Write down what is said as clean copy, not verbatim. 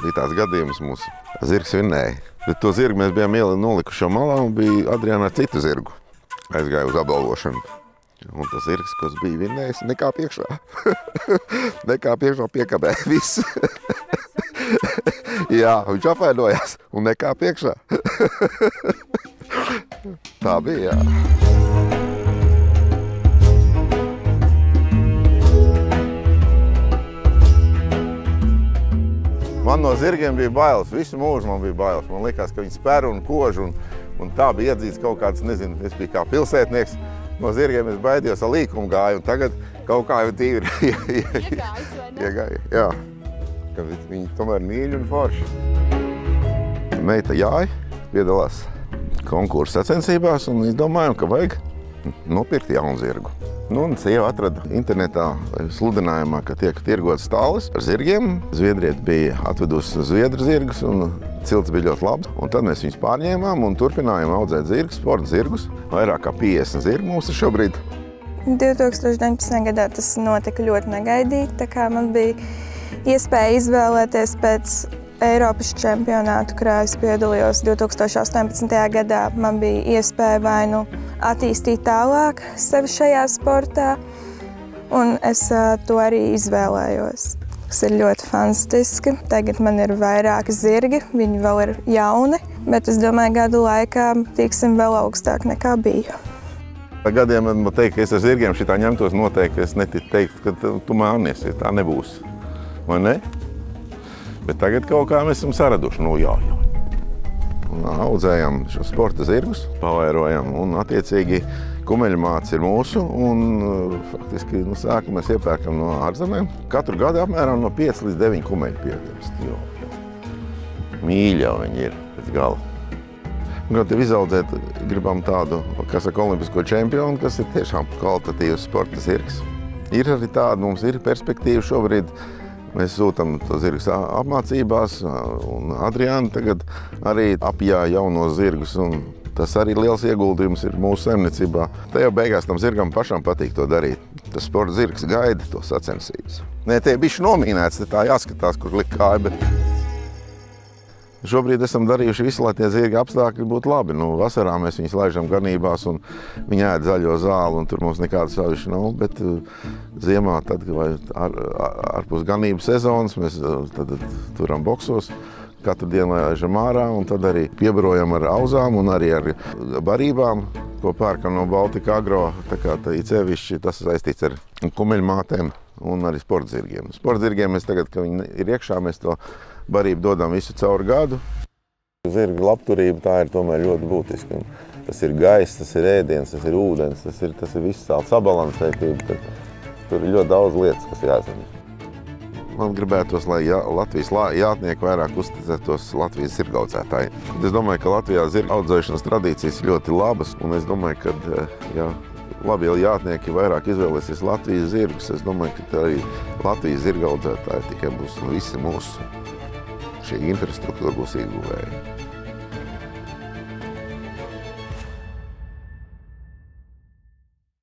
bija tāds gadījums mums. Zirgs vinnēja. Bet to zirgu mēs bijām nolikuši jau malā un bija Adriāna ar citu zirgu. Aizgāja uz apbalvošanu. Un tas zirgs, kas bija vinnējis, nekā piekšā. Nekā piekšā piekabē. Viss. Jā, viņš apvainojās un nekā piekšā. Tā bija, jā. Man no zirgiem bija bailes, visu mūžu man bija bailes. Man likās, ka viņi spēr un kož, un tā bija iedzīts kaut kāds, nezinu, es biju kā pilsētnieks. No zirgiem es baidījos, ar līkumu gāju, un tagad kaut kā jau tīri iegāja. Jā, ka viņi tomēr mīļi un forši. Meita Jāja piedalās konkursa sacensībās, un izdomājām, ka vajag nopirkt jaunu zirgu. Nu, un sieva atrada internetā sludinājumā, ka tiek tirgots stālis ar zirgiem. Zviedrieti bija atvedusi zviedru zirgus, un cilts bija ļoti labs. Un tad mēs viņus pārņēmām un turpinājām audzēt zirgus, sporta zirgus. Vairāk kā 50 zirgu mums ir šobrīd. 2019. gadā tas notika ļoti negaidīti, tā kā man bija iespēja izvēlēties pēc Eiropas čempionātu, kurā es piedalījos 2018. gadā. Man bija iespēja vai nu attīstīt tālāk sevi šajā sportā, un es to arī izvēlējos. Tas ir ļoti fantastiski. Tagad man ir vairāki zirgi, viņi vēl ir jauni, bet es domāju, gadu laikā tiksim vēl augstāk nekā biju. Gadiem man teikt, ka es ar zirgiem šitā ņemtos noteikti, es neteiktu, ka tu mānies, ja tā nebūs. Vai ne? Bet tagad kaut kā mēs esam saraduši, nu jā. Un audzējam šo sporta zirgus, pavairojam, un attiecīgi kumeļmāts ir mūsu, un faktiski sākumu mēs iepērkam no ārzemēm. Katru gadu apmēram no 5 līdz 9 kumeļu pietemst. Mīļi jau viņi ir pēc gala. Un tev izaudzēt gribam tādu, kas saka, olimpisko čempionu, kas ir tiešām kvalitatīvs sporta zirgs. Ir arī tāda, mums ir perspektīva šobrīd. Mēs sūtam to zirgus apmācībās, un Adriāna tagad arī apjā jaunos zirgus, un tas arī liels ieguldījums ir mūsu saimniecībā. Tajā beigās tam zirgam pašam patīk to darīt. Tas sporta zirgs gaida to sacensības. Nē, tie bišķi nomīnēts, tā jāskatās, kur likt kāju, bet šobrīd esam darījuši visu, lai tie zirgi apstākļi būtu labi. Nu, vasarā mēs viņus laižam ganībās, un viņi ēd zaļo zāli, un tur mums nekādas savišķi nav, bet ziemā, tad, vai ārpus ganību sezonas, mēs tad turam boksos. Katru dienu laižam ārā, un tad arī piebarojam ar auzām un arī ar barībām, ko pērkam no Baltika Agro. Tā kā īcevišķi tas saistīts ar kumeļmātēm un arī sportzirgiem. Sportzirgiem mēs tagad, kad viņi ir iekšā, mēs to barību dodam visu cauri gadu. Zirga labturība tā ir tomēr ļoti būtiska. Tas ir gaiss, tas ir ēdiens, tas ir ūdens, tas ir viss tāda sabalansētība. Tur ir ļoti daudz lietas, kas jāzina. Man gribētos, lai Latvijas jātnieki vairāk uzticētos Latvijas zirgaudzētāji. Es domāju, ka Latvijā zirga audzēšanas tradīcijas ļoti labas, un es domāju, ka labi, ja jātnieki vairāk izvēlēsies Latvijas zirgus, es domāju, ka arī Latvijas zirgaudzētāji tikai būs visi mūsu šī infrastruktūra būs ieguvēja.